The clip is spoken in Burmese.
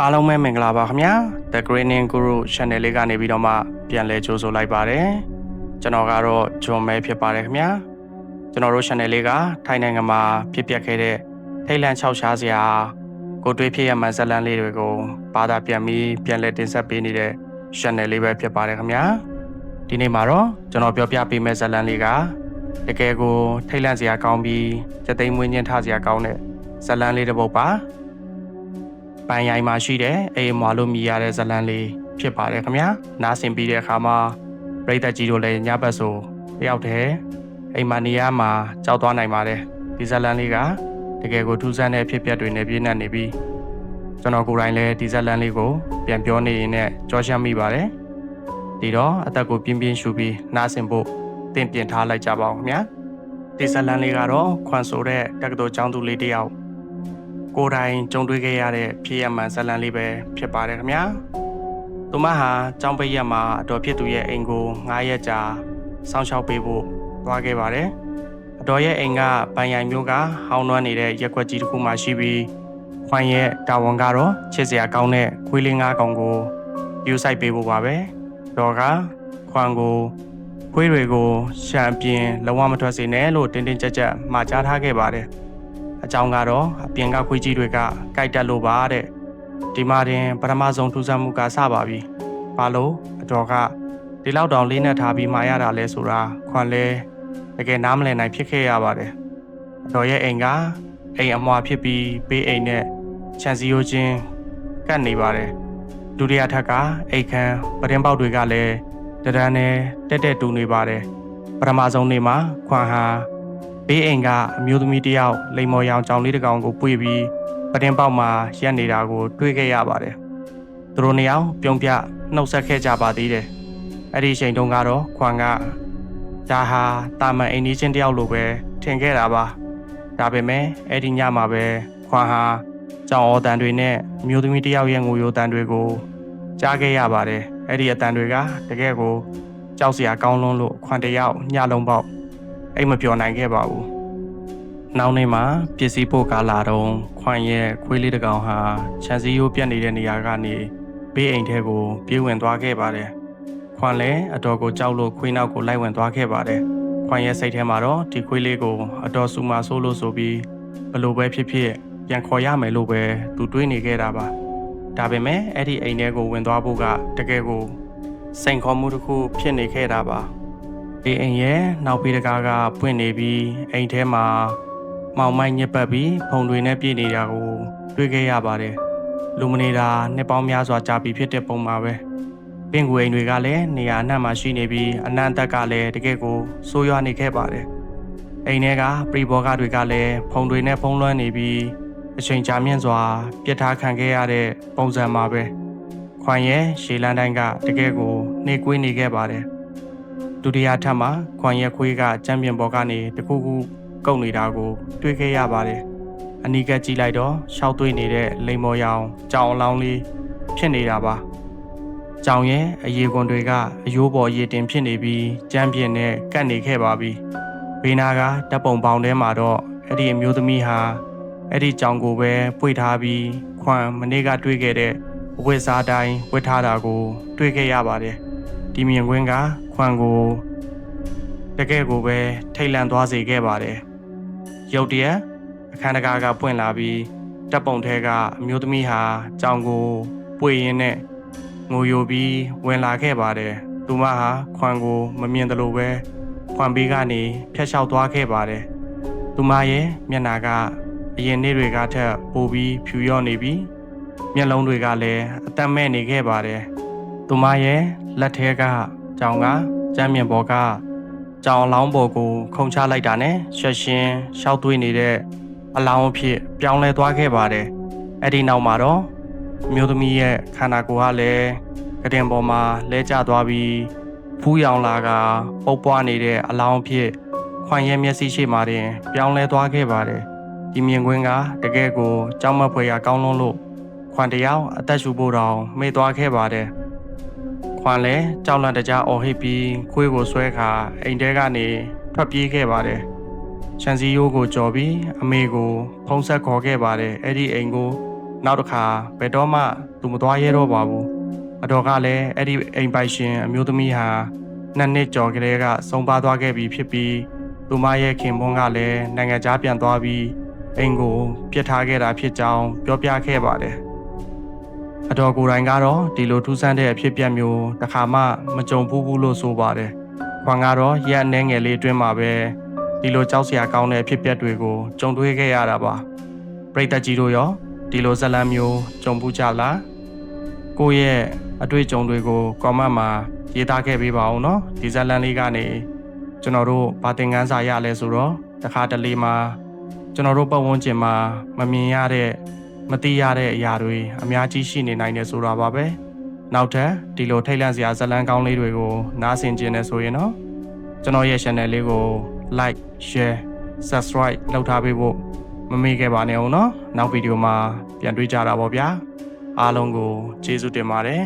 အားလုံးပဲမင်္ဂလာပါခင်ဗျာ The Greening Guru Channel လေးကနေပြီးတော့မှပြန်လည်ကြိုဆိုလိုက်ပါတယ်ကျွန်တော်ကတော့ဂျွန်မဲဖြစ်ပါတယ်ခင်ဗျာကျွန်တော်တို့ Channel လေးကထိုင်းနိုင်ငံမှာဖြစ်ပျက်ခဲ့တဲ့ထိတ်လန့်ခြောက်ခြားစရာကိုတွေးဖြစ်ရမှန်ဇာတ်လမ်းလေးတွေကိုဘာသာပြန်ပြီးပြန်လည်တင်ဆက်ပေးနေတဲ့ Channel လေးပဲဖြစ်ပါတယ်ခင်ဗျာဒီနေ့မှာတော့ကျွန်တော်ပြောပြပေးမယ့်ဇာတ်လမ်းလေးကတကယ်ကိုထိတ်လန့်စရာကောင်းပြီးစက်သိမ်းမွေးညှင်းထားစရာကောင်းတဲ့ဇာတ်လမ်းလေးတစ်ပုဒ်ပါပန်းရိုင်မှာရှိတဲ့အိမ်မွာလို့မြည်ရတဲ့ဇာတ်လမ်းလေးဖြစ်ပါတယ်ခင်ဗျာနားဆင်ပြီးတဲ့အခါမှာပရိသတ်ကြီးတို့လည်းညဘက်ဆိုတယောက်တည်းအိမ်မနေရမှာကြောက်သွားနိုင်ပါတယ်ဒီဇာတ်လမ်းလေးကတကယ်ကိုထူးဆန်းတဲ့ဖြစ်ပျက်တွေနဲ့ပြည့်နှက်နေပြီးကျွန်တော်ကိုယ်တိုင်လည်းဒီဇာတ်လမ်းလေးကိုပြန်ပြောနေရင်လည်းကြောရှမ်းမိပါတယ်ဒီတော့အသက်ကိုပြင်းပြင်းရှူပြီးနားဆင်ဖို့သင်ပြင်ထားလိုက်ကြပါဦးခင်ဗျာဒီဇာတ်လမ်းလေးကတော့ခွန်ဆိုတဲ့တက္ကသိုလ်ကျောင်းသူလေးတစ်ယောက်ကိုယ်တိုင်ကြုံတွေ့ခဲ့ရတဲ့ဖြစ်ရမှန်ဇာတ်လမ်းလေးပဲဖြစ်ပါတယ်ခင်ဗျာသူမဟာကျောင်းပိတ်ရက်မှာအတော်ဖြစ်သူရဲ့အိမ်ကို9ရက်ကြာစောင့်ရှောက်ပေးဖို့သွားခဲ့ပါတယ်အတော်ရဲ့အိမ်ကပန်းရိုင်မျိုးကဟောင်းနှွမ်းနေတဲ့ရက်ွက်ကြီးတစ်ခုမှရှိပြီးခွန်ရဲ့တာဝန်ကတော့ချစ်စရာကောင်းတဲ့ခွေးလေး9ကောင်ကိုယူဆိုင်ပေးဖို့ပါပဲတော့ကခွန်ကိုခွေးတွေကိုရှမ်းပြင်းလုံးဝမထွက်စေနဲ့လို့တင်းတင်းကြပ်ကြပ်မှာကြားထားခဲ့ပါတယ်အကြောင်းကတော့အပြင်ကခွေးကြီးတွေကကြိုက်တက်လို့ပါတဲ့ဒီမှာတင်ပထမဆုံးထူးဆန်းမှုကစပါပြီဘာလို့အတော်ကဒီလောက်တောင်လေးနဲ့ထားပြီးမှာရတာလဲဆိုတာခွန်လဲတကယ်နားမလည်နိုင်ဖြစ်ခဲ့ရပါတယ်အတော်ရဲ့အိမ်ကအိမ်အမွာဖြစ်ပြီးဘေးအိမ်နဲ့ခြံစည်းရိုးချင်းကပ်နေပါတယ်ဒုတိယထပ်ကအိတ်ခမ်းပတင်းပေါက်တွေကလည်းတရန်နဲ့တက်တူနေပါတယ်ပထမဆုံးနေ့မှာခွန်ဟာဘေးအိမ်ကအမျိုးသမီးတစ်ယောက်လိမ်မော်ရောင်ကြောင်လေးတစ်ကောင်ကိုပွေပြီးပတင်းပေါက်မှာရက်နေတာကိုတွေ့ခဲ့ရပါတယ်သူတို့နှစ်ယောက်ပြုံးပြနှုတ်ဆက်ခဲ့ကြပါသေးတယ်အဲ့ဒီအချိန်တုန်းကတော့ခွန်ကဒါဟာတာမန်အိမ်ကြီးချင်းတစ်ယောက်လိုပဲထင်ခဲ့တာပါဒါပေမဲ့အဲ့ဒီညမှာပဲခွန်ဟာကြောင်အော်တန်တွေနဲ့အမျိုးသမီးတစ်ယောက်ရဲ့ငိုယိုတန်တွေကိုကြားခဲ့ရပါတယ်အဲ့ဒီအတန်တွေကတကယ်ကိုကြောက်စရာကောင်းလွန်းလို့ခွန်တယောက်ညလုံးပေါက်အိမ်မပြောနိုင်ခဲ့ပါဘူးနောက်နေ့မှာပစ္စည်းပို့ကားလာတော့ခွန်ရဲ့ခွေးလေးတစ်ကောင်ဟာခြံစည်းရိုးပြတ်နေတဲ့နေရာကနေဘေးအိမ်ထဲကိုပြေးဝင်သွားခဲ့ပါတယ်ခွန်လည်းအတော်ကိုကြောက်လို့ခွေးနောက်ကိုလိုက်ဝင်သွားခဲ့ပါတယ်ခွန်ရဲ့စိတ်ထဲမှာတော့ဒီခွေးလေးကိုအတော်ဆူမဆိုးလို့ဆိုပြီးဘလို့ပဲဖြစ်ဖြစ်ပြန်ခေါ်ရမယ်လို့ပဲသူတွေးနေခဲ့တာပါဒါပေမဲ့အဲ့ဒီအိမ်ထဲကိုဝင်သွားဖို့ကတကယ်ကိုစိန်ခေါ်မှုတစ်ခုဖြစ်နေခဲ့တာပါဒီအိမ်ရဲ့နောက်ဘေးတကားကပွင့်နေပြီးအိမ်ထဲမှာမောင်မိုက်ညစ်ပတ်ပြီးဖုံတွေနဲ့ပြည့်နေတာကိုတွေ့ခဲ့ရပါတယ်လူမနေတာနှစ်ပေါင်းများစွာကြာပြီဖြစ်တဲ့ပုံမှာပဲပင်ကူအိမ်တွေကလည်းနေရာအနှံ့မှာရှိနေပြီးအနံ့တက်ကလည်းတကယ်ကိုဆိုးရွားနေခဲ့ပါတယ်အိမ်ထဲကပရိဘောဂတွေကလည်းဖုံတွေနဲ့ဖုံးလွှမ်းနေပြီးအချိန်ကြာမြင့်စွာပြစ်ထားခံခဲ့ရတဲ့ပုံစံမှာပဲခွန်ရဲ့ရှေးလန်းတိုင်းကတကယ်ကိုနှေးကွေးနေခဲ့ပါတယ်ဒုတိယထပ်မှာခွန်ရဲ့ခွေးကကြမ်းပြင်ပေါ်ကနေတခုခုကုတ်နေတာကိုတွေ့ခဲ့ရပါတယ်အနီးကပ်ကြည့်လိုက်တော့ရှောက်သွေးနေတဲ့လိမ်မော်ရောင်ကြောင်အလောင်းလေးဖြစ်နေတာပါကြောင်ရဲ့အရေခွန်တွေကအယိုးပေါ်ရေတင်ဖြစ်နေပြီးကြမ်းပြင်နဲ့ကတ်နေခဲ့ပါပြီဘေးနာကတပ်ပုံပေါင်ထဲမှာတော့အဲ့ဒီအမျိုးသမီးဟာအဲ့ဒီကြောင်ကိုပဲပွေထားပြီးခွန်မနေ့ကတွေ့ခဲ့တဲ့ဝတ်စားတိုင်းဝတ်ထားတာကိုတွေ့ခဲ့ရပါတယ်ဒီမြင်ကွင်းကခွန်ကိုတကယ်ကိုပဲထိတ်လန့်သွားစေခဲ့ပါတယ်ရုတ်တရက်အခန်းတကားကပွင့်လာပြီးတပ်ပုံထဲကအမျိုးသမီးဟာကြောင်ကိုပွေရင်းနဲ့ငိုယိုပြီးဝင်လာခဲ့ပါတယ်သူမဟာခွန်ကိုမမြင်သလိုပဲခွန်ဘေးကနေဖျက်လျှောက်သွားခဲ့ပါတယ်သူမရဲ့မျက်နှာကအရင်နေ့တွေကထက်ပိုပြီးဖြူရော့နေပြီးမျက်လုံးတွေကလည်းအသက်မဲ့နေခဲ့ပါတယ်သူမရဲ့လက်ထဲကကြောင်ကကြမ်းမြင်ပေါ်ကကြောင်အလောင်းပေါ်ကိုခုန်ချလိုက်တာနဲ့ဆက်ရှင်ရှောက်သွေးနေတဲ့အလောင်းအဖြစ်ပြောင်းလဲသွားခဲ့ပါတယ်အဲ့ဒီနောက်မှာတော့မျိုးသမီးရဲ့ခန္ဓာကိုယ်ကလည်းကတင်ပေါ်မှာလဲကျသွားပြီးဖူးရောင်လာကပုတ်ပွားနေတဲ့အလောင်းအဖြစ်ခွန်ရဲ့မျက်စိရှိမှတင်ပြောင်းလဲသွားခဲ့ပါတယ်ဒီမြင်ကွင်းကတကယ်ကိုကြောက်မက်ဖွယ်ရာကောင်းလွန်းလို့ခွန်တယောက်အသက်ရှူဖို့တောင်မေ့သွားခဲ့ပါတယ်ခွန်လည်းကြောက်လန့်တကြားအော်ဟစ်ပြီးခွေးကိုဆွဲခါအိမ်ထဲကနေထွက်ပြေးခဲ့ပါတယ် ခြံစည်းရိုးကိုကြော်ပြီးအမေကိုဖုံးဆက်ခေါ်ခဲ့ပါတယ်အဲ့ဒီအိမ်ကိုနောက်တစ်ခါဘယ်တော့မှသူမသွားရဲတော့ပါဘူးအတော်ကလည်းအဲ့ဒီအိမ်ပိုင်ရှင်အမျိုးသမီးဟာ2 နှစ်ကျော်ကလေးကဆုံးပါသွားခဲ့ပြီဖြစ်ပြီးသူမရဲ့ခင်ပွန်းကလည်းနိုင်ငံခြားပြန်သွားပြီးအိမ်ကိုပြစ်ထားခဲ့တာဖြစ်ကြောင်းပြောပြခဲ့ပါတယ်အတော်ကိုယ်တိုင်ကတော့ဒီလိုထူးဆန်းတဲ့အဖြစ်အပျက်မျိုးတစ်ခါမှမကြုံဘူးလို့ဆိုပါတယ်ခွန်ကတော့ရက်အနှဲငယ်လေးအတွင်းမှာပဲဒီလိုကြောက်စရာကောင်းတဲ့အဖြစ်အပျက်တွေကိုကြုံတွေ့ခဲ့ရတာပါပရိသတ်ကြီးတို့ရောဒီလိုဇာတ်လမ်းမျိုးကြုံဘူးကြလားကိုယ့်ရဲ့အတွေ့အကြုံတွေကို comment မှာရေးသားခဲ့ပေးပါဦးနော်ဒီဇာတ်လမ်းလေးကနေကျွန်တော်တို့ဗာသင်ခန်းစာရလဲဆိုတော့တစ်ခါတလေမှာကျွန်တော်တို့ပတ်ဝန်းကျင်မှာမမြင်ရတဲ့မသိရတဲ့အရာတွေအများကြီးရှိနေနိုင်တယ်ဆိုတာပါပဲနောက်ထပ်ဒီလိုထိတ်လန့်စရာဇာတ်လမ်းကောင်းလေးတွေကိုနားဆင်ကြနေဆိုရင်တော့ကျွန်တော်ရဲ့ channel လေးကို like share subscribe လုပ်ထားပေးဖို့မမေ့ခဲ့ပါနဲ့အောင်နော်နောက်ဗီဒီယိုမှာပြန်တွေ့ကြတာပေါ့ဗျာအားလုံးကိုကျေးဇူးတင်ပါတယ်